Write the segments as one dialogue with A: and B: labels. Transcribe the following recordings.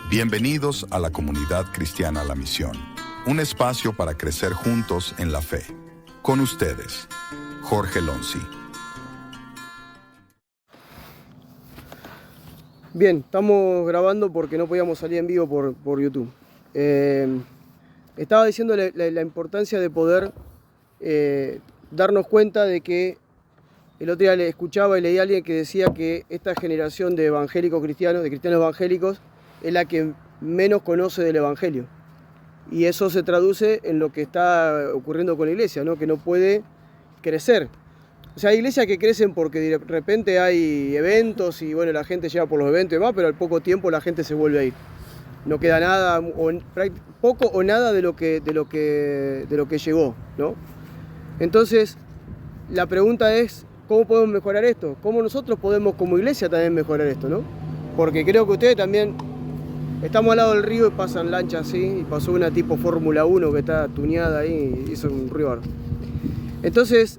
A: Bienvenidos a la comunidad cristiana La Misión, un espacio para crecer juntos en la fe. Con ustedes, Jorge Lonzi.
B: Bien, estamos grabando porque no podíamos salir en vivo por YouTube. Estaba diciendo la importancia de poder darnos cuenta de que el otro día le escuchaba y leí a alguien que decía que esta generación de evangélicos cristianos, de cristianos evangélicos, es la que menos conoce del Evangelio. Y eso se traduce en lo que está ocurriendo con la iglesia, ¿no? Que no puede crecer. O sea, hay iglesias que crecen porque de repente hay eventos y bueno, la gente llega por los eventos y demás, pero al poco tiempo la gente se vuelve a ir. No queda nada, poco o nada de lo que llegó, ¿no? Entonces, la pregunta es, ¿cómo podemos mejorar esto? ¿Cómo nosotros podemos como iglesia también mejorar esto, ¿no? Porque creo que ustedes también, estamos al lado del río y pasan lanchas así, y pasó una tipo Fórmula 1 que está tuneada ahí y hizo un ruido. Entonces,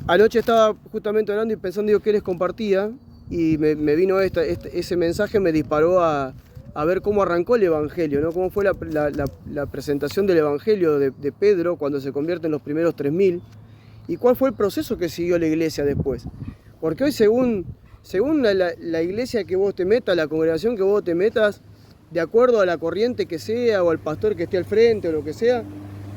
B: anoche estaba justamente orando y pensando, digo, ¿qué les compartía? Y me vino ese mensaje, me disparó a ver cómo arrancó el Evangelio, ¿no? Cómo fue la presentación del Evangelio de Pedro cuando se convierte en los primeros 3000 y cuál fue el proceso que siguió la iglesia después. Porque hoy según la iglesia que vos te metas, la congregación que vos te metas, de acuerdo a la corriente que sea o al pastor que esté al frente o lo que sea,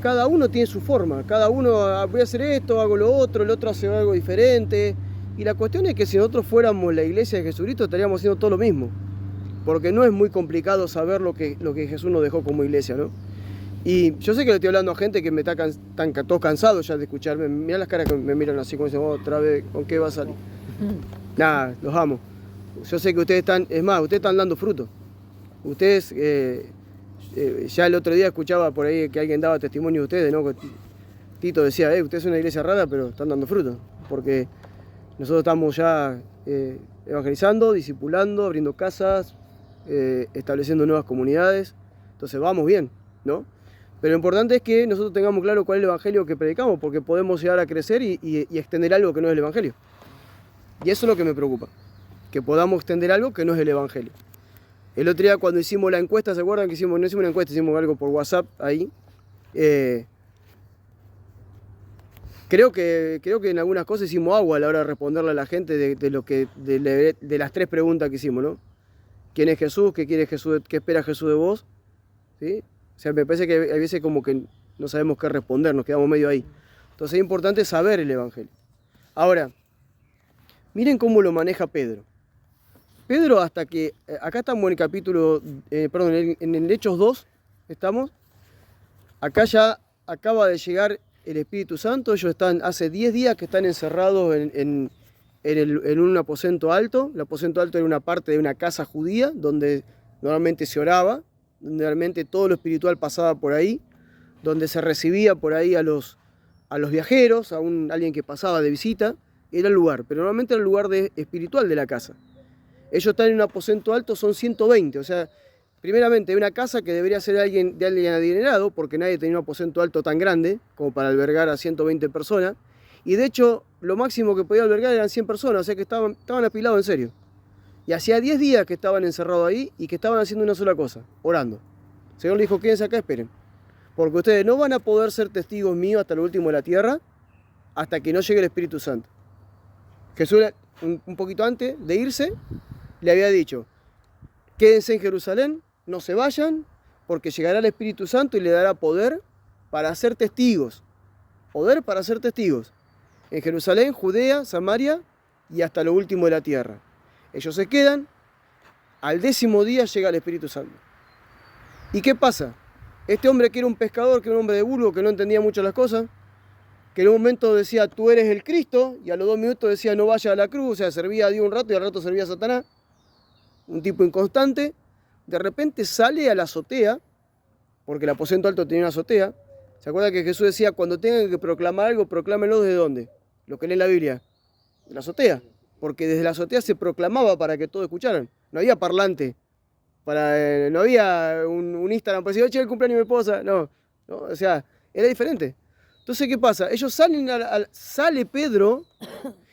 B: cada uno tiene su forma, cada uno voy a hacer esto, hago lo otro, el otro hace algo diferente. Y la cuestión es que si nosotros fuéramos la iglesia de Jesucristo estaríamos haciendo todo lo mismo. Porque no es muy complicado saber lo que Jesús nos dejó como iglesia, ¿no? Y yo sé que le estoy hablando a gente que me están todos cansados ya de escucharme. Mirá las caras que me miran así como dicen, otra vez, ¿con qué va a salir? Nada, los amo. Yo sé que ustedes están, es más, ustedes están dando fruto. Ustedes, ya el otro día escuchaba por ahí que alguien daba testimonio de ustedes, ¿no? Tito decía, ustedes son una iglesia rara, pero están dando fruto. Porque nosotros estamos ya evangelizando, discipulando, abriendo casas, estableciendo nuevas comunidades. Entonces vamos bien, ¿no? Pero lo importante es que nosotros tengamos claro cuál es el evangelio que predicamos, porque podemos llegar a crecer y extender algo que no es el evangelio. Y eso es lo que me preocupa, que podamos extender algo que no es el evangelio. El otro día cuando hicimos la encuesta, ¿se acuerdan que no hicimos una encuesta, hicimos algo por WhatsApp ahí? Creo que en algunas cosas hicimos agua a la hora de responderle a la gente de las 3 preguntas que hicimos, ¿no? ¿Quién es Jesús? ¿Qué quiere Jesús? ¿Qué espera Jesús de vos? ¿Sí? O sea, me parece que hay veces como que no sabemos qué responder, nos quedamos medio ahí. Entonces es importante saber el evangelio. Ahora, miren cómo lo maneja Pedro. Pedro hasta que, acá estamos en el capítulo, en el Hechos 2, estamos. Acá ya acaba de llegar el Espíritu Santo, ellos están, hace 10 días que están encerrados en un aposento alto. El aposento alto era una parte de una casa judía donde normalmente se oraba, donde realmente todo lo espiritual pasaba por ahí, donde se recibía por ahí a los viajeros, a alguien que pasaba de visita, era el lugar, pero normalmente era el lugar espiritual de la casa. Ellos están en un aposento alto, son 120, o sea, primeramente hay una casa que debería ser de alguien adinerado, porque nadie tenía un aposento alto tan grande como para albergar a 120 personas, y de hecho lo máximo que podía albergar eran 100 personas, o sea que estaban apilados en serio. Y hacía 10 días que estaban encerrados ahí y que estaban haciendo una sola cosa, orando. El Señor le dijo, quédense acá, esperen. Porque ustedes no van a poder ser testigos míos hasta lo último de la tierra, hasta que no llegue el Espíritu Santo. Jesús, un poquito antes de irse, le había dicho, quédense en Jerusalén, no se vayan, porque llegará el Espíritu Santo y le dará poder para ser testigos. Poder para ser testigos. En Jerusalén, Judea, Samaria y hasta lo último de la tierra. Ellos se quedan, al 10º día llega el Espíritu Santo. ¿Y qué pasa? Este hombre que era un pescador, que era un hombre de vulgo, que no entendía mucho las cosas, que en un momento decía, tú eres el Cristo, y a los 2 minutos decía, no vaya a la cruz, o sea, servía a Dios un rato y al rato servía a Satanás, un tipo inconstante, de repente sale a la azotea, porque el aposento alto tenía una azotea. ¿Se acuerdan que Jesús decía, cuando tengan que proclamar algo, proclámenlo desde dónde? Lo que lee la Biblia, de la azotea. Porque desde la azotea se proclamaba para que todos escucharan. No había parlante, no había un Instagram para decir, oye, el cumpleaños de mi esposa. No, o sea, era diferente. Entonces, ¿qué pasa? Ellos sale Pedro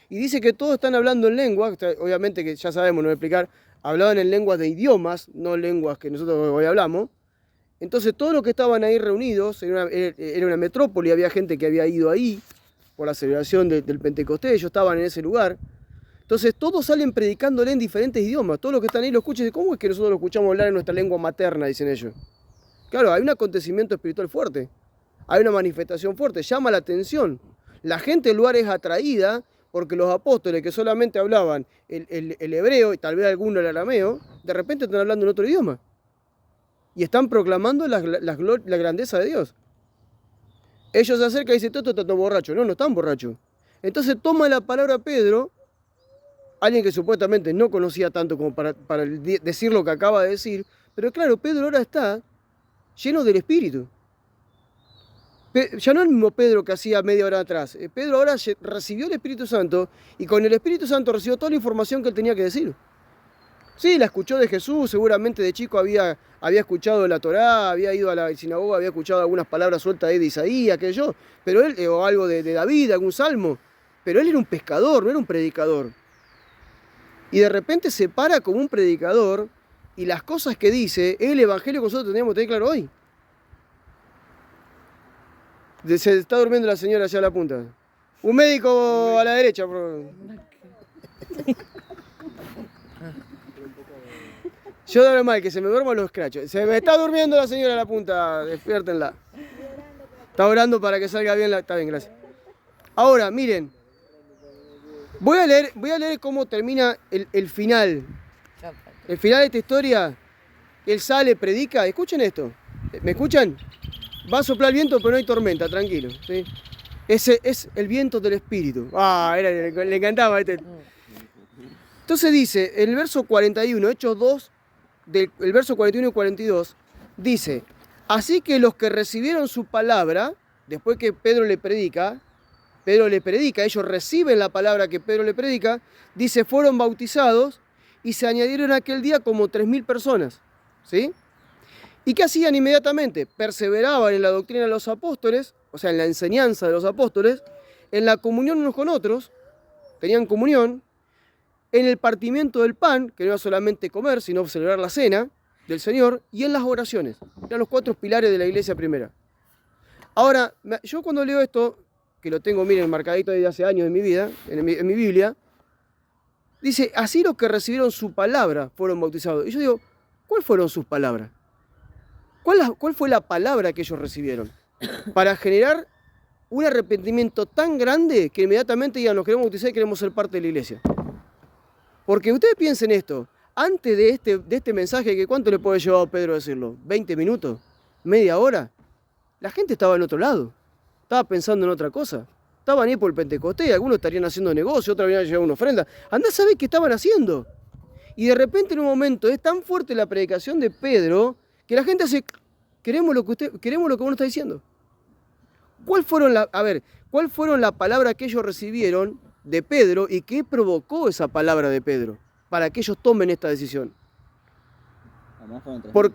B: y dice que todos están hablando en lengua. Obviamente que ya sabemos, no voy a explicar. hablaban en lenguas de idiomas, no lenguas que nosotros hoy hablamos. Entonces todos los que estaban ahí reunidos, era una metrópoli, había gente que había ido ahí por la celebración del Pentecostés, ellos estaban en ese lugar. Entonces todos salen predicándole en diferentes idiomas, todos los que están ahí lo escuchan y dicen, ¿cómo es que nosotros lo escuchamos hablar en nuestra lengua materna? Dicen ellos. Claro, hay un acontecimiento espiritual fuerte, hay una manifestación fuerte, llama la atención. La gente del lugar es atraída porque los apóstoles que solamente hablaban el hebreo y tal vez alguno el arameo, de repente están hablando en otro idioma. Y están proclamando la grandeza de Dios. Ellos se acercan y dicen, todo está borracho. No, no están borrachos. Entonces toma la palabra Pedro, alguien que supuestamente no conocía tanto como para decir lo que acaba de decir, pero claro, Pedro ahora está lleno del Espíritu. Ya no es el mismo Pedro que hacía media hora atrás. Pedro ahora recibió el Espíritu Santo y con el Espíritu Santo recibió toda la información que él tenía que decir. Sí, la escuchó de Jesús, seguramente de chico había escuchado la Torá, había ido a la sinagoga, había escuchado algunas palabras sueltas de Isaías, qué sé yo, pero él, o algo de David, algún salmo, pero él era un pescador, no era un predicador. Y de repente se para como un predicador y las cosas que dice, es el evangelio que nosotros tenemos que tener claro hoy. Se está durmiendo la señora allá a la punta. Un médico a la derecha, bro. Yo de mal, que se me duerman los escrachos. Se me está durmiendo la señora a la punta, despiértenla. Está orando para que salga bien Está bien, gracias. Ahora, miren. Voy a leer cómo termina el final. El final de esta historia. Él sale, predica. Escuchen esto. ¿Me escuchan? Va a soplar el viento, pero no hay tormenta, tranquilo. ¿Sí? Ese es el viento del Espíritu. Le encantaba este. Entonces dice, el verso 41, Hechos 2, el verso 41 y 42, dice, así que los que recibieron su palabra, después que Pedro le predica, ellos reciben la palabra que Pedro le predica, dice, fueron bautizados y se añadieron aquel día como 3.000 personas. ¿Sí? ¿Y qué hacían inmediatamente? Perseveraban en la doctrina de los apóstoles, o sea, en la enseñanza de los apóstoles, en la comunión unos con otros, tenían comunión, en el partimiento del pan, que no era solamente comer, sino celebrar la cena del Señor, y en las oraciones. Eran los 4 pilares de la iglesia primera. Ahora, yo cuando leo esto, que lo tengo, miren, marcadito desde hace años en mi vida, en mi Biblia, dice, así los que recibieron su palabra fueron bautizados. Y yo digo, ¿cuáles fueron sus palabras? ¿Cuál fue la palabra que ellos recibieron? Para generar un arrepentimiento tan grande que inmediatamente digan, nos queremos bautizar y queremos ser parte de la iglesia. Porque ustedes piensen esto, antes de este mensaje, que ¿cuánto le puede llevar a Pedro a decirlo? ¿20 minutos? ¿Media hora? La gente estaba en otro lado, estaba pensando en otra cosa. Estaban ahí por el Pentecostés, algunos estarían haciendo negocio, otros habían llevado una ofrenda. Andá a saber qué estaban haciendo. Y de repente en un momento es tan fuerte la predicación de Pedro que la gente hace, queremos lo que uno está diciendo. ¿Cuál fueron la palabra que ellos recibieron de Pedro y qué provocó esa palabra de Pedro para que ellos tomen esta decisión?
C: Además fueron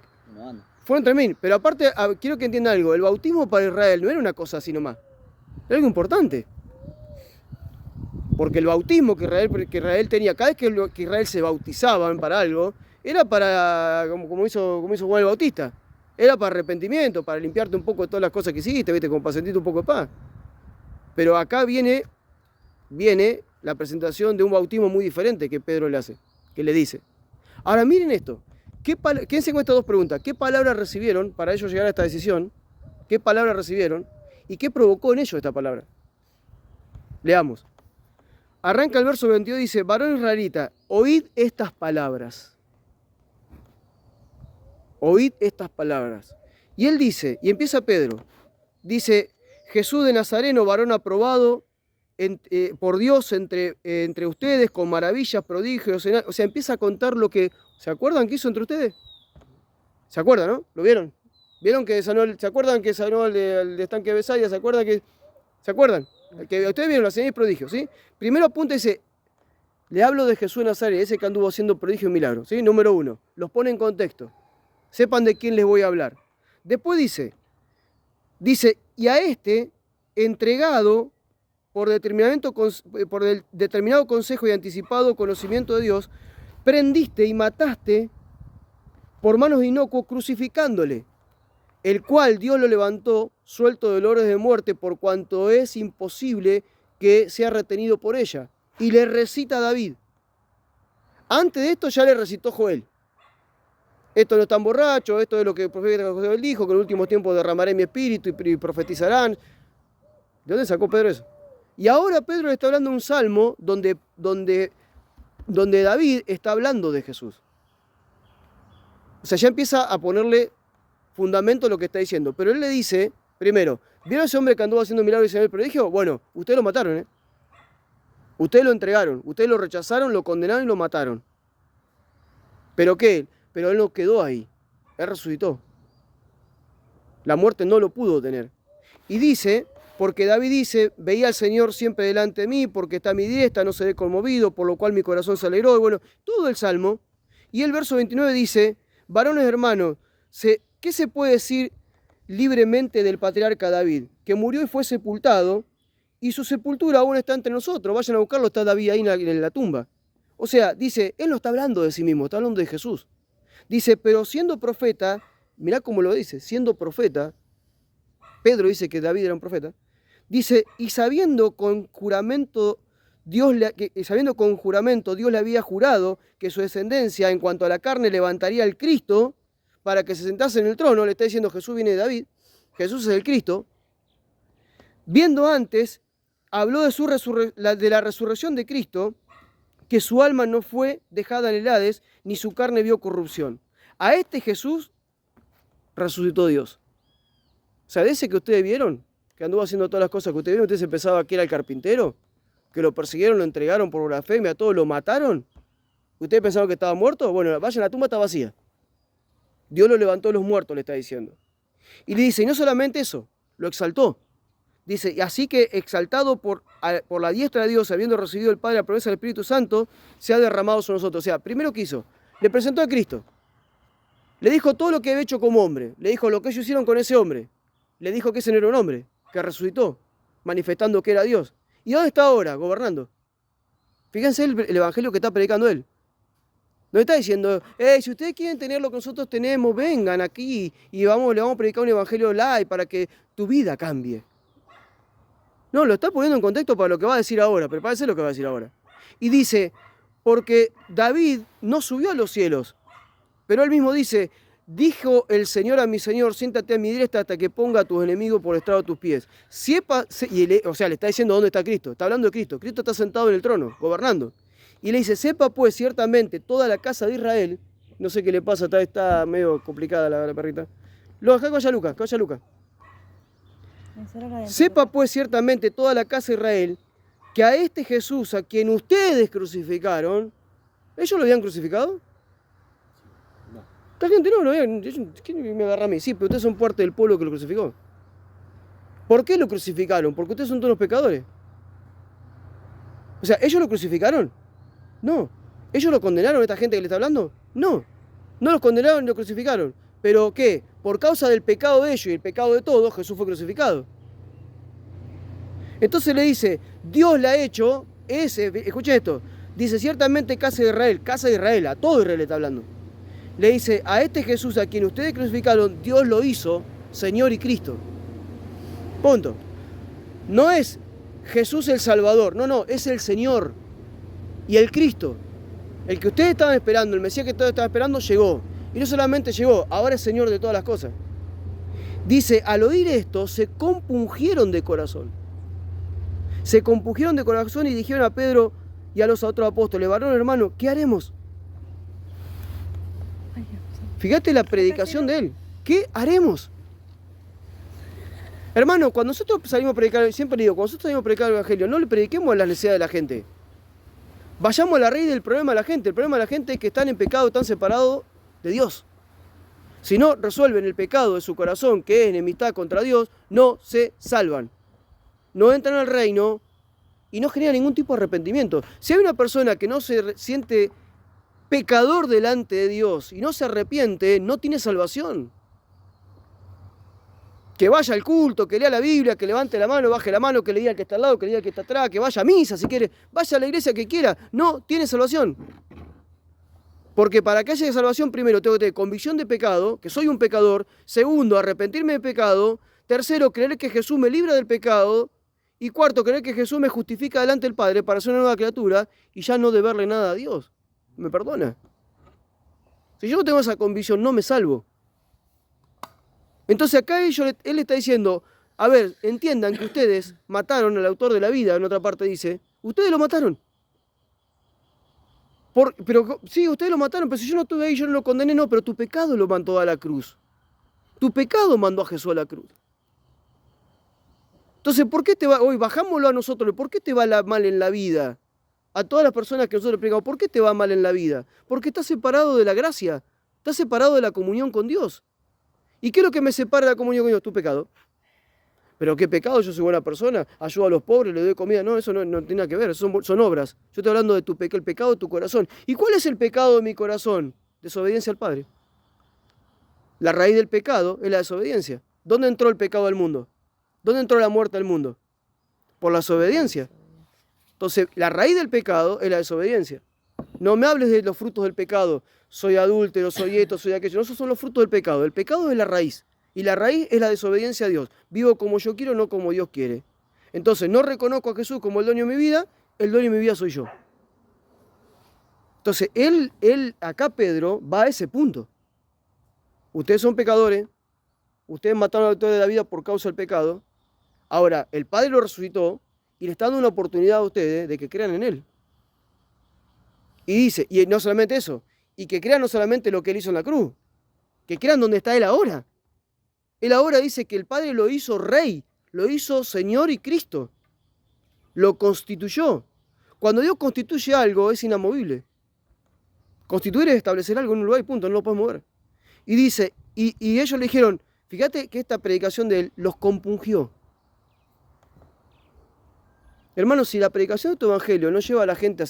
C: 3.000.
B: Pero aparte, quiero que entiendan algo, el bautismo para Israel no era una cosa así nomás, era algo importante. Porque el bautismo que Israel tenía, cada vez que Israel se bautizaban para algo, era para, como hizo Juan el Bautista, era para arrepentimiento, para limpiarte un poco de todas las cosas que hiciste, ¿viste? Como para sentirte un poco de paz. Pero acá viene la presentación de un bautismo muy diferente que Pedro le hace, que le dice. Ahora miren esto, quédense con estas dos preguntas. ¿Qué palabras recibieron para ellos llegar a esta decisión? ¿Qué palabras recibieron? ¿Y qué provocó en ellos esta palabra? Leamos. Arranca el verso 22 y dice, varón israelita, oíd estas palabras. Oíd estas palabras. Y él dice, y empieza Pedro, dice, Jesús de Nazareno, varón aprobado por Dios entre ustedes, con maravillas, prodigios, o sea, empieza a contar lo que, ¿se acuerdan que hizo entre ustedes? ¿Se acuerdan, no? ¿Lo vieron? ¿Vieron que sanó, ¿se acuerdan que sanó el estanque de Besaida? ¿Se acuerdan? Que ustedes vieron las señales y prodigios, ¿sí? Primero apunta y dice, le hablo de Jesús de Nazaret, ese que anduvo haciendo prodigios y milagros, ¿sí? Número 1, los pone en contexto. Sepan de quién les voy a hablar. Después dice, y a este, entregado por determinado consejo y anticipado conocimiento de Dios, prendiste y mataste por manos de inocuo, crucificándole, el cual Dios lo levantó, suelto de dolores de muerte, por cuanto es imposible que sea retenido por ella. Y le recita a David. Antes de esto ya le recitó Joel. Esto no están borrachos, esto es lo que el profeta Joel dijo, que en los últimos tiempos derramaré mi espíritu y profetizarán. ¿De dónde sacó Pedro eso? Y ahora Pedro le está hablando un salmo donde David está hablando de Jesús. O sea, ya empieza a ponerle fundamento a lo que está diciendo. Pero él le dice, primero, ¿vieron a ese hombre que anduvo haciendo milagros y el prodigio? Bueno, ustedes lo mataron, ¿eh? Ustedes lo entregaron, ustedes lo rechazaron, lo condenaron y lo mataron. ¿Pero qué? Pero él no quedó ahí. Él resucitó. La muerte no lo pudo tener. Y dice, porque David dice, veía al Señor siempre delante de mí, porque está a mi diestra, no seré conmovido, por lo cual mi corazón se alegró. Y bueno, todo el Salmo. Y el verso 29 dice, varones hermanos, ¿qué se puede decir libremente del patriarca David? Que murió y fue sepultado, y su sepultura aún está entre nosotros. Vayan a buscarlo, está David ahí en la tumba. O sea, dice, él no está hablando de sí mismo, está hablando de Jesús. Dice, pero siendo profeta, mirá cómo lo dice, siendo profeta, Pedro dice que David era un profeta, dice, y sabiendo con juramento Dios le había jurado que su descendencia en cuanto a la carne levantaría al Cristo para que se sentase en el trono, le está diciendo Jesús viene de David, Jesús es el Cristo, viendo antes, habló de la resurrección de Cristo, que su alma no fue dejada en el Hades, ni su carne vio corrupción. A este Jesús resucitó Dios. O sea, de ese que ustedes vieron, que anduvo haciendo todas las cosas que ustedes vieron, ustedes pensaban que era el carpintero, que lo persiguieron, lo entregaron por blasfemia, a todos lo mataron. ¿Ustedes pensaban que estaba muerto? Bueno, vayan, la tumba está vacía. Dios lo levantó de los muertos, le está diciendo. Y le dice, y no solamente eso, lo exaltó. Dice, y así que exaltado por la diestra de Dios, habiendo recibido el Padre la promesa del Espíritu Santo, se ha derramado sobre nosotros. O sea, primero que hizo, le presentó a Cristo. Le dijo todo lo que había hecho como hombre. Le dijo lo que ellos hicieron con ese hombre. Le dijo que ese no era un hombre, que resucitó, manifestando que era Dios. ¿Y dónde está ahora? Gobernando. Fíjense el evangelio que está predicando él. No está diciendo, si ustedes quieren tener lo que nosotros tenemos, vengan aquí y le vamos a predicar un evangelio live para que tu vida cambie. No, lo está poniendo en contexto para lo que va a decir ahora, prepárese lo que va a decir ahora. Y dice, porque David no subió a los cielos, pero él mismo dice, dijo el Señor a mi Señor, siéntate a mi diestra hasta que ponga a tus enemigos por estrado de tus pies. O sea, le está diciendo dónde está Cristo, está hablando de Cristo. Cristo está sentado en el trono, gobernando. Y le dice, sepa pues ciertamente toda la casa de Israel, no sé qué le pasa, está medio complicada la perrita. Acá vaya Lucas, sepa pues ciertamente toda la casa de Israel que a este Jesús a quien ustedes crucificaron, ¿ellos lo habían crucificado? No. Esta gente no lo habían, ¿quién me agarra a mí? Sí, pero ustedes son parte del pueblo que lo crucificó. ¿Por qué lo crucificaron? Porque ustedes son todos los pecadores. O sea, ¿ellos lo crucificaron? No. ¿Ellos lo condenaron a esta gente que le está hablando? No. No los condenaron ni lo crucificaron. ¿Pero qué? Por causa del pecado de ellos y el pecado de todos, Jesús fue crucificado. Entonces le dice, Dios le ha hecho, escuchen esto, dice, ciertamente casa de Israel, a todo Israel le está hablando. Le dice, a este Jesús a quien ustedes crucificaron, Dios lo hizo Señor y Cristo. Punto. No es Jesús el Salvador, no, es el Señor y el Cristo. El que ustedes estaban esperando, el Mesías que todos estaban esperando, llegó. Y no solamente llegó, ahora es Señor de todas las cosas. Dice, al oír esto, se compungieron de corazón. Se compungieron de corazón y dijeron a Pedro y a los otros apóstoles, varón hermano, ¿qué haremos? Fíjate la predicación de él. ¿Qué haremos? Hermano, cuando nosotros salimos a predicar, siempre digo, cuando nosotros salimos a predicar el Evangelio, no le prediquemos a las necesidades de la gente. Vayamos a la raíz del problema de la gente. El problema de la gente es que están en pecado, están separados de Dios. Si no resuelven el pecado de su corazón, que es enemistad contra Dios, no se salvan. No entran al reino y no generan ningún tipo de arrepentimiento. Si hay una persona que no se siente pecador delante de Dios y no se arrepiente, no tiene salvación. Que vaya al culto, que lea la Biblia, que levante la mano, baje la mano, que le diga al que está al lado, que le diga al que está atrás, que vaya a misa si quiere, vaya a la iglesia que quiera, no tiene salvación. Porque para que haya salvación, primero tengo que tener convicción de pecado, que soy un pecador. Segundo, arrepentirme de pecado. Tercero, creer que Jesús me libra del pecado. Y cuarto, creer que Jesús me justifica delante del Padre para ser una nueva criatura y ya no deberle nada a Dios. ¿Me perdona? Si yo no tengo esa convicción, no me salvo. Entonces acá él está diciendo, a ver, entiendan que ustedes mataron al autor de la vida, en otra parte dice, ustedes lo mataron. Pero sí, ustedes lo mataron, pero si yo no estuve ahí, yo no lo condené, no, pero tu pecado lo mandó a la cruz. Tu pecado mandó a Jesús a la cruz. Entonces, ¿por qué te va, hoy bajámoslo a nosotros, ¿por qué te va mal en la vida? A todas las personas que nosotros le predicamos, ¿por qué te va mal en la vida? Porque estás separado de la gracia, estás separado de la comunión con Dios. ¿Y qué es lo que me separa de la comunión con Dios? Tu pecado. ¿Pero qué pecado? Yo soy buena persona, ayudo a los pobres, le doy comida. No, eso no tiene nada que ver, son obras. Yo estoy hablando de el pecado de tu corazón. ¿Y cuál es el pecado de mi corazón? Desobediencia al Padre. La raíz del pecado es la desobediencia. ¿Dónde entró el pecado al mundo? ¿Dónde entró la muerte al mundo? Por la desobediencia. Entonces, la raíz del pecado es la desobediencia. No me hables de los frutos del pecado. Soy adúltero, soy esto, soy aquello. No, esos son los frutos del pecado. El pecado es la raíz. Y la raíz es la desobediencia a Dios. Vivo como yo quiero, no como Dios quiere. Entonces, no reconozco a Jesús como el dueño de mi vida. El dueño de mi vida soy yo. Entonces, acá Pedro va a ese punto. Ustedes son pecadores. Ustedes mataron al autor de la vida por causa del pecado. Ahora, el Padre lo resucitó y le está dando una oportunidad a ustedes de que crean en Él. Y dice, y no solamente eso, y que crean no solamente lo que Él hizo en la cruz, que crean donde está Él ahora. Él ahora dice que el Padre lo hizo Rey, lo hizo Señor y Cristo. Lo constituyó. Cuando Dios constituye algo, es inamovible. Constituir es establecer algo en un lugar y punto, no lo puedes mover. Y dice, y ellos le dijeron, fíjate que esta predicación de Él los compungió. Hermanos, si la predicación de tu evangelio no lleva a la gente a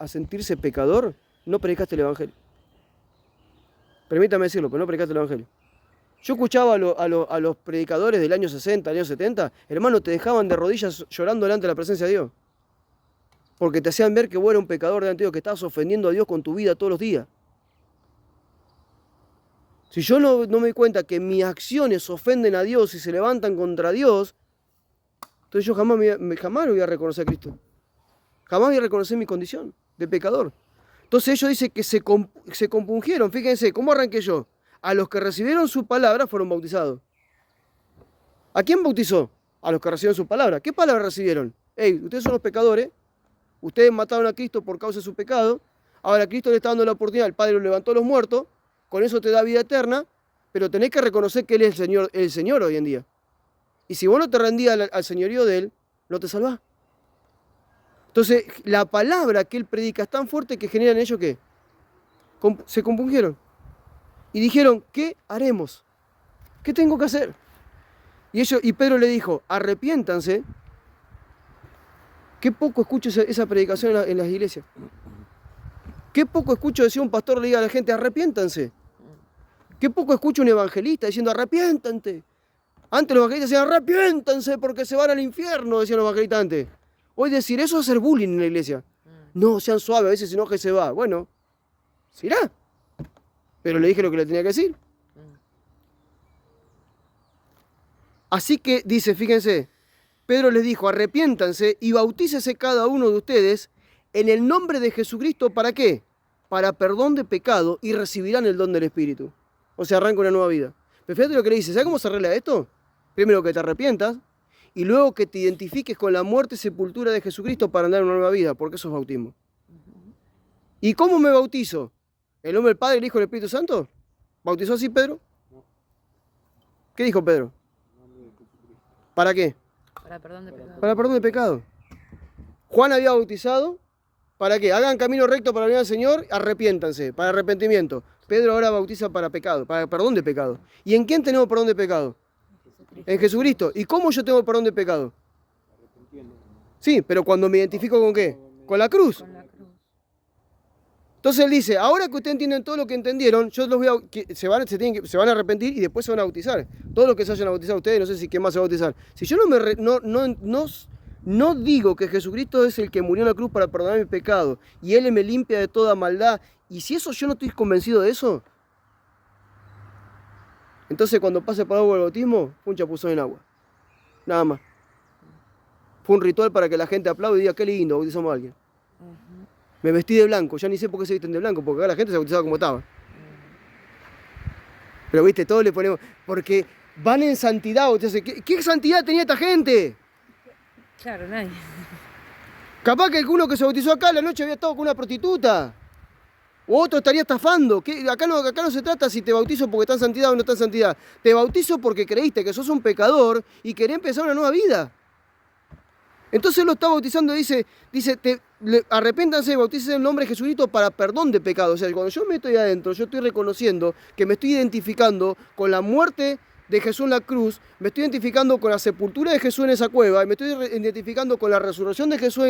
B: sentirse pecador, no predicaste el evangelio. Permítame decirlo, pero no predicaste el evangelio. Yo escuchaba a los predicadores del año 60, año 70, hermano, te dejaban de rodillas llorando delante de la presencia de Dios. Porque te hacían ver que vos eras un pecador delante de Dios, que estabas ofendiendo a Dios con tu vida todos los días. Si yo no me doy cuenta que mis acciones ofenden a Dios y se levantan contra Dios, entonces yo jamás voy a reconocer a Cristo. Jamás voy a reconocer mi condición de pecador. Entonces ellos dicen que se compungieron. Fíjense, ¿cómo arranqué yo? A los que recibieron su palabra fueron bautizados. ¿A quién bautizó? A los que recibieron su palabra. ¿Qué palabra recibieron? Hey, ustedes son los pecadores. Ustedes mataron a Cristo por causa de su pecado. Ahora Cristo le está dando la oportunidad. El Padre lo levantó a los muertos. Con eso te da vida eterna. Pero tenés que reconocer que Él es el Señor hoy en día. Y si vos no te rendías al señorío de Él, no te salvás. Entonces, la palabra que Él predica es tan fuerte que generan ellos que se compungieron. Y dijeron, ¿qué haremos? ¿Qué tengo que hacer? Y Pedro le dijo, arrepiéntanse. Qué poco escucho esa predicación en las iglesias. Qué poco escucho decir un pastor le diga a la gente, arrepiéntanse. Qué poco escucho un evangelista diciendo, arrepiéntate. Antes los evangelistas decían, arrepiéntanse porque se van al infierno, decían los evangelistas antes. Hoy decir eso es hacer bullying en la iglesia. No, sean suaves, a veces se enoja y se va. Bueno, se irá. Pero le dije lo que le tenía que decir. Así que dice, fíjense, Pedro les dijo, arrepiéntanse y bautícese cada uno de ustedes en el nombre de Jesucristo, ¿para qué? Para perdón de pecado y recibirán el don del Espíritu. O sea, arranca una nueva vida. Pero fíjate lo que le dice, ¿sabes cómo se arregla esto? Primero que te arrepientas y luego que te identifiques con la muerte y sepultura de Jesucristo para andar en una nueva vida, porque eso es bautismo. ¿Y cómo me bautizo? ¿El nombre del Padre, el Hijo y el Espíritu Santo? ¿Bautizó así Pedro? ¿Qué dijo Pedro? ¿Para qué?
D: Para perdón de pecado.
B: Para perdón de pecado. Juan había bautizado, ¿para qué? Hagan camino recto para venir al Señor, arrepiéntanse, para arrepentimiento. Pedro ahora bautiza para pecado, para perdón de pecado. ¿Y en quién tenemos perdón de pecado? En Jesucristo. ¿Y cómo yo tengo perdón de pecado? Sí, pero cuando me identifico ¿con qué? Con la cruz. Entonces él dice, ahora que ustedes entienden todo lo que entendieron, yo los voy se van a arrepentir y después se van a bautizar. Todos los que se hayan bautizado ustedes, no sé si quién más se va a bautizar. Si yo no digo que Jesucristo es el que murió en la cruz para perdonar mi pecado y Él me limpia de toda maldad Y si eso yo no estoy convencido de eso, entonces cuando pase por agua el bautismo, fue un chapuzón en agua. Nada más. Fue un ritual para que la gente aplaude y diga, qué lindo, bautizamos a alguien. Me vestí de blanco, ya ni sé por qué se visten de blanco, porque acá la gente se bautizaba como estaba. Pero viste, todos le ponemos, porque van en santidad. Entonces, ¿qué santidad tenía esta gente?
D: Claro, nadie.
B: Capaz que alguno que se bautizó acá la noche había estado con una prostituta. O otro estaría estafando. Acá no se trata si te bautizo porque está en santidad o no está en santidad. Te bautizo porque creíste que sos un pecador y querés empezar una nueva vida. Entonces él lo está bautizando y dice arrepéntanse y bautícense en el nombre de Jesucristo para perdón de pecados. O sea, cuando yo me estoy adentro, yo estoy reconociendo que me estoy identificando con la muerte de Jesús en la cruz, me estoy identificando con la sepultura de Jesús en esa cueva, y me estoy identificando con la resurrección de Jesús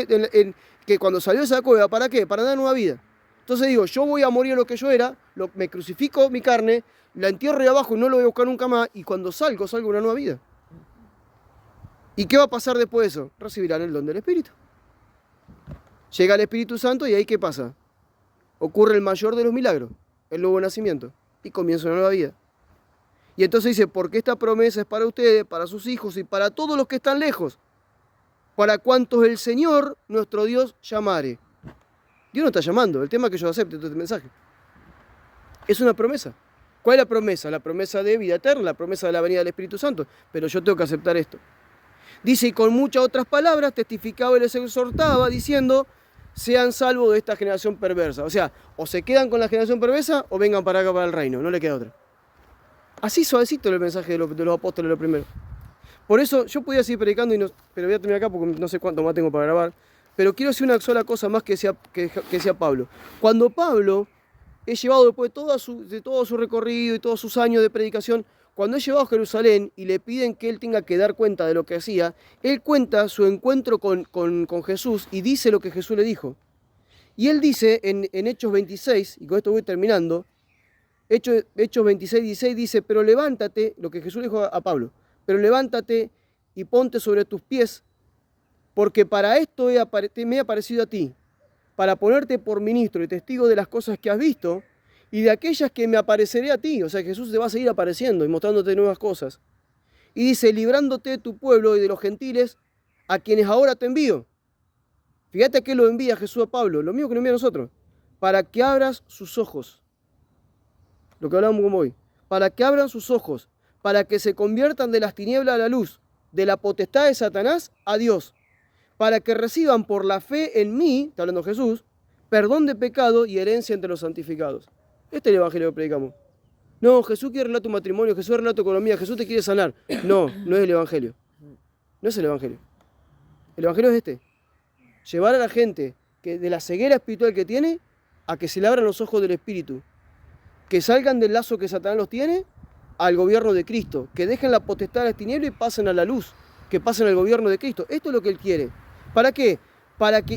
B: que cuando salió de esa cueva, ¿para qué? Para dar nueva vida. Entonces digo, yo voy a morir a lo que yo era, me crucifico mi carne, la entierro ahí abajo y no lo voy a buscar nunca más, y cuando salgo una nueva vida. ¿Y qué va a pasar después de eso? Recibirán el don del Espíritu. Llega el Espíritu Santo y ahí ¿qué pasa? Ocurre el mayor de los milagros, el nuevo nacimiento, y comienza una nueva vida. Y entonces dice, porque esta promesa es para ustedes, para sus hijos y para todos los que están lejos, para cuantos el Señor, nuestro Dios, llamare. Dios no está llamando, el tema es que yo acepte este mensaje. Es una promesa. ¿Cuál es la promesa? La promesa de vida eterna, la promesa de la venida del Espíritu Santo. Pero yo tengo que aceptar esto. Dice, y con muchas otras palabras testificaba y les exhortaba, diciendo, sean salvos de esta generación perversa. O sea, o se quedan con la generación perversa o vengan para acá para el reino, no le queda otra. Así suavecito el mensaje de los apóstoles lo primero. Por eso yo podía seguir predicando, pero voy a terminar acá porque no sé cuánto más tengo para grabar. Pero quiero decir una sola cosa más que decía Pablo. Cuando Pablo es llevado después de todo su recorrido y todos sus años de predicación, cuando es llevado a Jerusalén y le piden que él tenga que dar cuenta de lo que hacía, él cuenta su encuentro con Jesús y dice lo que Jesús le dijo. Y él dice en Hechos 26, y con esto voy terminando, Hechos 26, 16 dice, pero levántate, lo que Jesús dijo a Pablo, pero levántate y ponte sobre tus pies, porque para esto me he aparecido a ti, para ponerte por ministro y testigo de las cosas que has visto y de aquellas que me apareceré a ti. O sea, Jesús te va a seguir apareciendo y mostrándote nuevas cosas. Y dice, librándote de tu pueblo y de los gentiles a quienes ahora te envío. Fíjate a qué lo envía Jesús a Pablo, lo mismo que nos envía a nosotros, para que abras sus ojos. Lo que hablamos como hoy, para que abran sus ojos, para que se conviertan de las tinieblas a la luz, de la potestad de Satanás a Dios, para que reciban por la fe en mí, está hablando Jesús, perdón de pecado y herencia entre los santificados. Este es el evangelio que predicamos. No, Jesús quiere arreglar tu matrimonio, Jesús arregla tu economía, Jesús te quiere sanar. No, no es el evangelio. No es el evangelio. El evangelio es este. Llevar a la gente que de la ceguera espiritual que tiene a que se le abran los ojos del Espíritu, que salgan del lazo que Satanás los tiene al gobierno de Cristo, que dejen la potestad de las tinieblas y pasen a la luz, que pasen al gobierno de Cristo. Esto es lo que Él quiere. ¿Para qué?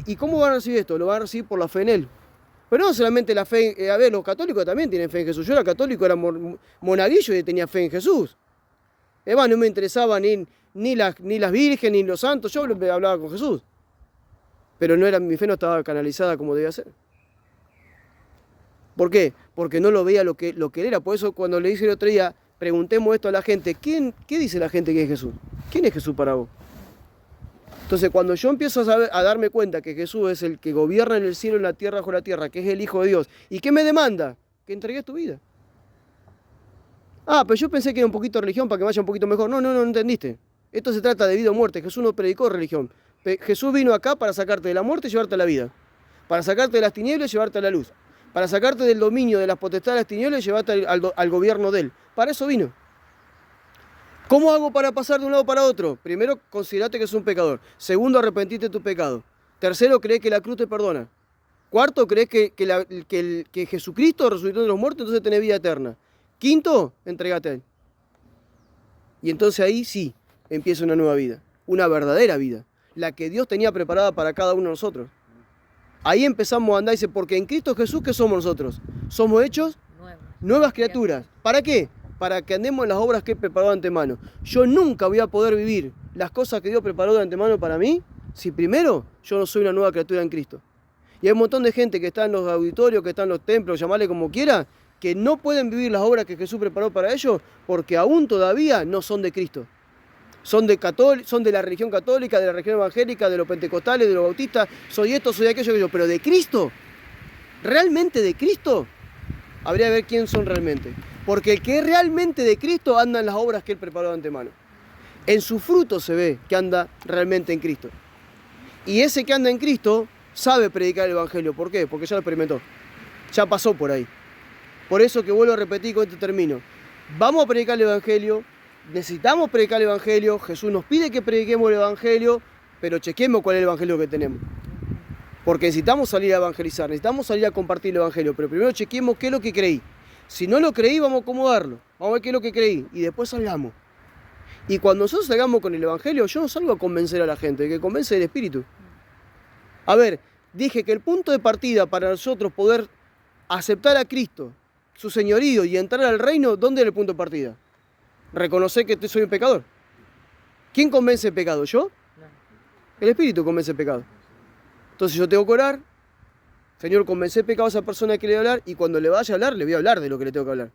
B: ¿Y cómo van a recibir esto? Lo van a recibir por la fe en Él. Pero no solamente la fe, los católicos también tienen fe en Jesús. Yo era católico, era monaguillo y tenía fe en Jesús. No me interesaba ni las vírgenes, ni los santos, yo hablaba con Jesús. Pero mi fe no estaba canalizada como debía ser. ¿Por qué? Porque no lo veía lo que él era. Por eso cuando le dije el otro día, preguntemos esto a la gente, ¿qué dice la gente que es Jesús? ¿Quién es Jesús para vos? Entonces cuando yo empiezo a darme cuenta que Jesús es el que gobierna en el cielo y en la tierra bajo la tierra, que es el Hijo de Dios, ¿y qué me demanda? Que entregues tu vida. Pero yo pensé que era un poquito de religión para que vaya un poquito mejor. No entendiste. Esto se trata de vida o muerte. Jesús no predicó religión. Jesús vino acá para sacarte de la muerte y llevarte a la vida. Para sacarte de las tinieblas y llevarte a la luz. Para sacarte del dominio de las potestades de las tinieblas y llevarte al gobierno de Él. Para eso vino. ¿Cómo hago para pasar de un lado para otro? Primero, considerate que es un pecador. Segundo, arrepentirte de tu pecado. Tercero, crees que la cruz te perdona. Cuarto, crees que Jesucristo resucitó de los muertos, entonces tenés vida eterna. Quinto, entregate a Él. Y entonces ahí sí, empieza una nueva vida. Una verdadera vida. La que Dios tenía preparada para cada uno de nosotros. Ahí empezamos a andar y dice, porque en Cristo Jesús, ¿qué somos nosotros? Somos hechos nuevas criaturas. ¿Para qué? Para que andemos en las obras que Él preparó de antemano. Yo nunca voy a poder vivir las cosas que Dios preparó de antemano para mí si primero yo no soy una nueva criatura en Cristo. Y hay un montón de gente que está en los auditorios, que está en los templos, llamarle como quiera, que no pueden vivir las obras que Jesús preparó para ellos porque aún todavía no son de Cristo. Son de la religión católica, de la religión evangélica, de los pentecostales, de los bautistas, soy esto, soy aquello, pero de Cristo, realmente de Cristo, habría que ver quién son realmente. Porque el que es realmente de Cristo anda en las obras que Él preparó de antemano. En su fruto se ve que anda realmente en Cristo. Y ese que anda en Cristo sabe predicar el Evangelio. ¿Por qué? Porque ya lo experimentó. Ya pasó por ahí. Por eso que vuelvo a repetir con este término. Vamos a predicar el Evangelio. Necesitamos predicar el Evangelio. Jesús nos pide que prediquemos el Evangelio. Pero chequemos cuál es el Evangelio que tenemos. Porque necesitamos salir a evangelizar. Necesitamos salir a compartir el Evangelio. Pero primero chequemos qué es lo que creí. Si no lo creí, vamos a acomodarlo. Vamos a ver qué es lo que creí. Y después salgamos. Y cuando nosotros salgamos con el Evangelio, yo no salgo a convencer a la gente, que convence el Espíritu. A ver, dije que el punto de partida para nosotros poder aceptar a Cristo, su señorío y entrar al reino, ¿dónde era el punto de partida? Reconocer que soy un pecador. ¿Quién convence el pecado? ¿Yo? El Espíritu convence el pecado. Entonces yo tengo que orar. Señor, convence el pecado a esa persona que le voy a hablar, y cuando le vaya a hablar, le voy a hablar de lo que le tengo que hablar.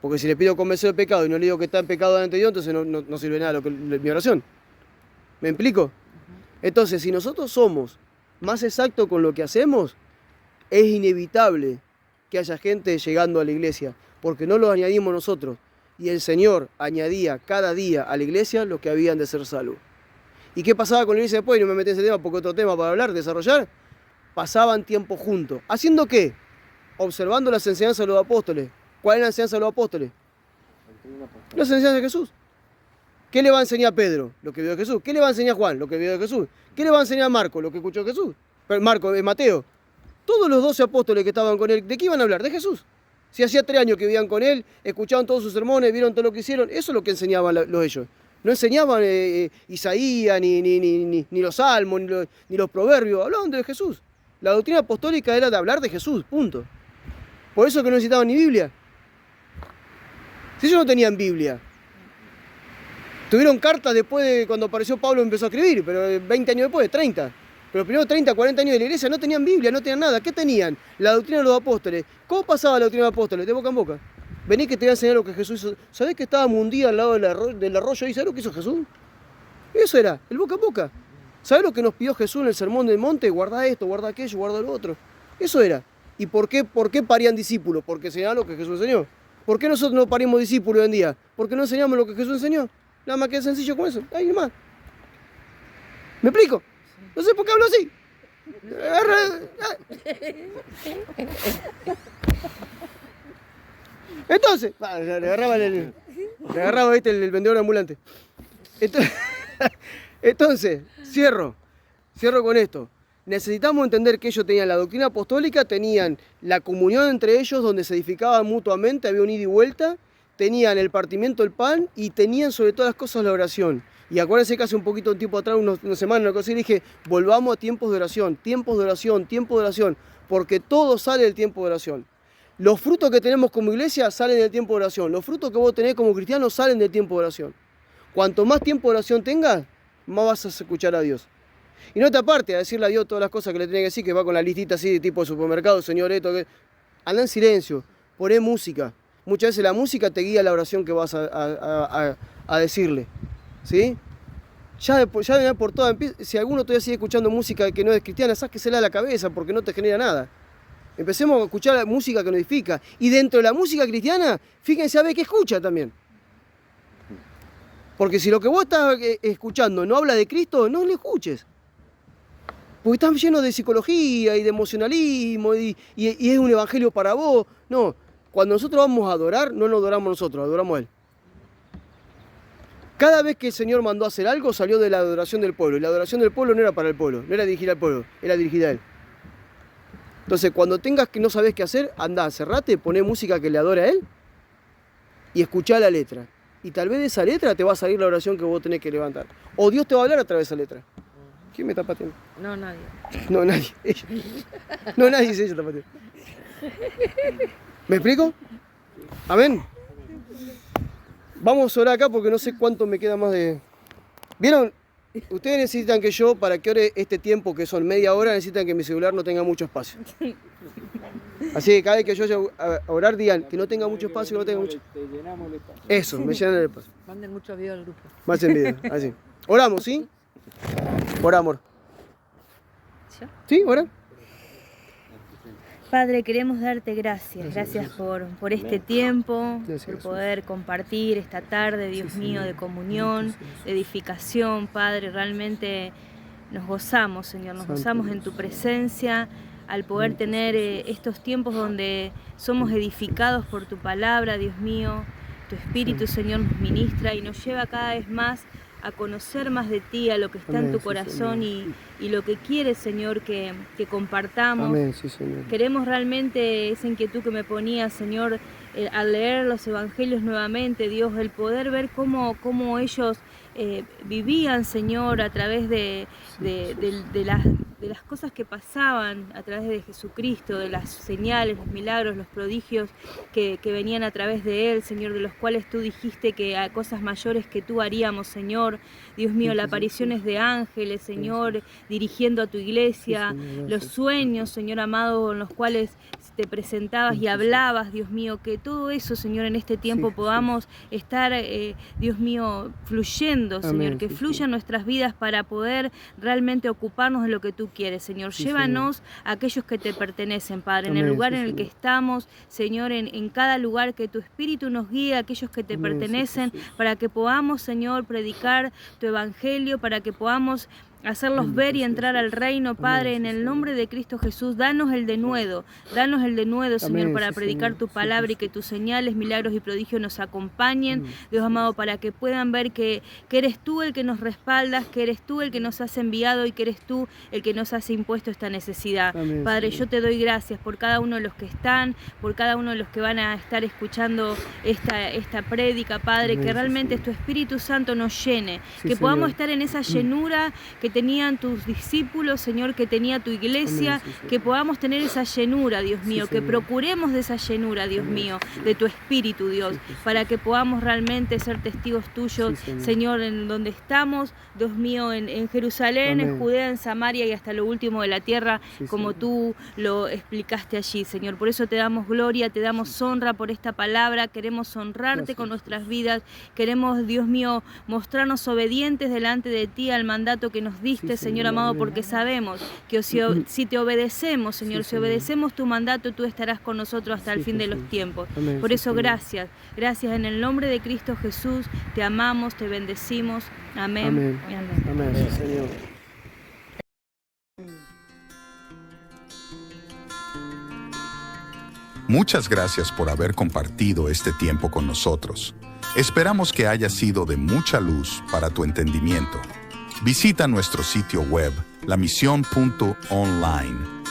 B: Porque si le pido convencer del pecado y no le digo que está en pecado delante de Dios, entonces no sirve nada mi oración. ¿Me explico? Entonces, si nosotros somos más exactos con lo que hacemos, es inevitable que haya gente llegando a la iglesia, porque no lo añadimos nosotros. Y el Señor añadía cada día a la iglesia los que habían de ser salvos. ¿Y qué pasaba con la iglesia después? Y no me metí en ese tema porque otro tema para hablar, desarrollar. Pasaban tiempo juntos. ¿Haciendo qué? Observando las enseñanzas de los apóstoles. ¿Cuál es la enseñanza de los apóstoles? Las enseñanzas de Jesús. ¿Qué le va a enseñar Pedro? Lo que vio de Jesús. ¿Qué le va a enseñar Juan? Lo que vio de Jesús. ¿Qué le va a enseñar Marco? Lo que escuchó de Jesús. Mateo. Todos los 12 apóstoles que estaban con él, ¿de qué iban a hablar? De Jesús. Si hacía 3 años que vivían con él, escuchaban todos sus sermones, vieron todo lo que hicieron, eso es lo que enseñaban ellos. No enseñaban Isaías, ni los salmos, ni los proverbios, hablaban de Jesús. La doctrina apostólica era de hablar de Jesús, punto. Por eso que no necesitaban ni Biblia. Si ellos no tenían Biblia, tuvieron cartas después de cuando apareció Pablo y empezó a escribir, pero 20 años después, 30. Pero primero 30, 40 años de la iglesia no tenían Biblia, no tenían nada. ¿Qué tenían? La doctrina de los apóstoles. ¿Cómo pasaba la doctrina de los apóstoles? De boca en boca. Vení que te voy a enseñar lo que Jesús hizo. ¿Sabés que estábamos un día al lado del arroyo y sabés lo que hizo Jesús? Eso era, el boca en boca. ¿Sabés lo que nos pidió Jesús en el sermón del monte? Guarda esto, guarda aquello, guarda lo otro. Eso era. ¿Y por qué parían discípulos? Porque enseñaban lo que Jesús enseñó. ¿Por qué nosotros no parimos discípulos hoy en día? Porque no enseñamos lo que Jesús enseñó. Nada más que es sencillo con eso. Ahí más. ¿Me explico? No sé por qué hablo así. Entonces, le agarraba ¿viste? el vendedor ambulante. Entonces, cierro con esto. Necesitamos entender que ellos tenían la doctrina apostólica, tenían la comunión entre ellos donde se edificaban mutuamente, había un ida y vuelta, tenían el partimiento del pan y tenían sobre todas las cosas la oración. Y acuérdense que hace un poquito de tiempo atrás, unas semanas, una cosa así, dije, volvamos a tiempos de oración, tiempos de oración, tiempos de oración, porque todo sale del tiempo de oración. Los frutos que tenemos como iglesia salen del tiempo de oración, los frutos que vos tenés como cristiano salen del tiempo de oración. Cuanto más tiempo de oración tengas, más vas a escuchar a Dios. Y no te aparte a decirle a Dios todas las cosas que le tenés que decir, que va con la listita así de tipo de supermercado, Señor, esto, que... Anda en silencio, poné música. Muchas veces la música te guía la oración que vas a decirle. ¿Sí? Ya por toda, si alguno todavía sigue escuchando música que no es cristiana, sáquesela de la cabeza porque no te genera nada. Empecemos a escuchar música que nos edifica. Y dentro de la música cristiana, fíjense a ver qué escucha también. Porque si lo que vos estás escuchando no habla de Cristo, no le escuches. Porque están llenos de psicología y de emocionalismo y es un evangelio para vos. No, cuando nosotros vamos a adorar, no lo adoramos nosotros, adoramos a Él. Cada vez que el Señor mandó a hacer algo, salió de la adoración del pueblo. Y la adoración del pueblo no era para el pueblo, no era dirigida al pueblo, era dirigida a Él. Entonces, cuando tengas que no sabes qué hacer, andá, cerrate, poné música que le adore a Él y escuchá la letra. Y tal vez de esa letra te va a salir la oración que vos tenés que levantar. O Dios te va a hablar a través de esa letra. ¿Quién me está pateando?
D: No, nadie.
B: No, nadie. Ella. No, nadie dice ella está pateando. ¿Me explico? Amén. Vamos a orar acá porque no sé cuánto me queda más de... ¿Vieron? Ustedes necesitan que yo, para que ore este tiempo, que son media hora, necesitan que mi celular no tenga mucho espacio. Así que cada vez que yo vaya a orar, digan que no tenga mucho espacio, que no tenga mucho... Eso, me llenan el espacio.
D: Manden muchos videos al grupo.
B: Más en video, así. Oramos, ¿sí? Ora, amor.
D: ¿Yo?
B: ¿Sí? ¿Ora?
E: Padre, queremos darte gracias por este tiempo,
B: Gracias,
E: por
B: Jesús.
E: poder compartir esta tarde, Dios mío, de comunión, de edificación, Padre. Realmente nos gozamos, Señor, nos gozamos en tu presencia, al poder tener estos tiempos donde somos edificados por tu palabra, Dios mío. Tu Espíritu, Señor, nos ministra y nos lleva cada vez más a conocer más de ti, a lo que está en tu corazón y lo que quieres, Señor, que compartamos.
B: Amén, sí, Señor.
E: Queremos realmente esa inquietud que me ponía, Señor, al leer los evangelios nuevamente, Dios, el poder ver cómo ellos vivían, Señor, a través de las cosas que pasaban, a través de Jesucristo, de las señales, los milagros, los prodigios que venían a través de Él, Señor, de los cuales tú dijiste que hay cosas mayores que tú haríamos, Señor. Dios mío, las apariciones de ángeles, Señor, dirigiendo a tu iglesia, los sueños, Señor amado, en los cuales te presentabas y hablabas, Dios mío, que todo eso, Señor, en este tiempo podamos estar, Dios mío, fluyendo, Señor, que fluyan nuestras vidas para poder realmente ocuparnos de lo que tú quieres, Señor. Llévanos a aquellos que te pertenecen, Padre, en el lugar en el que estamos, Señor, en cada lugar, que tu Espíritu nos guíe a aquellos que te pertenecen, para que podamos, Señor, predicar tu evangelio, para que podamos hacerlos ver y entrar al reino, Padre, en el nombre de Cristo Jesús. Danos el denuedo, Señor, para predicar tu palabra y que tus señales, milagros y prodigios nos acompañen, Dios amado, para que puedan ver que eres tú el que nos respaldas, que eres tú el que nos has enviado y que eres tú el que nos has impuesto esta necesidad. Padre, yo te doy gracias por cada uno de los que están, por cada uno de los que van a estar escuchando esta prédica, Padre, que realmente tu Espíritu Santo nos llene, que podamos estar en esa llenura que tenían tus discípulos, Señor, que tenía tu iglesia, que podamos tener esa llenura, Dios mío, que procuremos de esa llenura, Dios mío, de tu Espíritu, Dios, para que podamos realmente ser testigos tuyos, Señor, en donde estamos, Dios mío, en Jerusalén, en Judea, en Samaria y hasta lo último de la tierra, como tú lo explicaste allí, Señor. Por eso te damos gloria, te damos honra por esta palabra, queremos honrarte con nuestras vidas, queremos, Dios mío, mostrarnos obedientes delante de ti al mandato que nos diste, Señor amado, porque sabemos que si te obedecemos, Señor, si obedecemos tu mandato, tú estarás con nosotros hasta el fin de los tiempos. Por eso, gracias en el nombre de Cristo Jesús, te amamos, te bendecimos. Amén.
B: Amén, sí, Señor.
A: Muchas gracias por haber compartido este tiempo con nosotros. Esperamos que haya sido de mucha luz para tu entendimiento. Visita nuestro sitio web, lamision.online,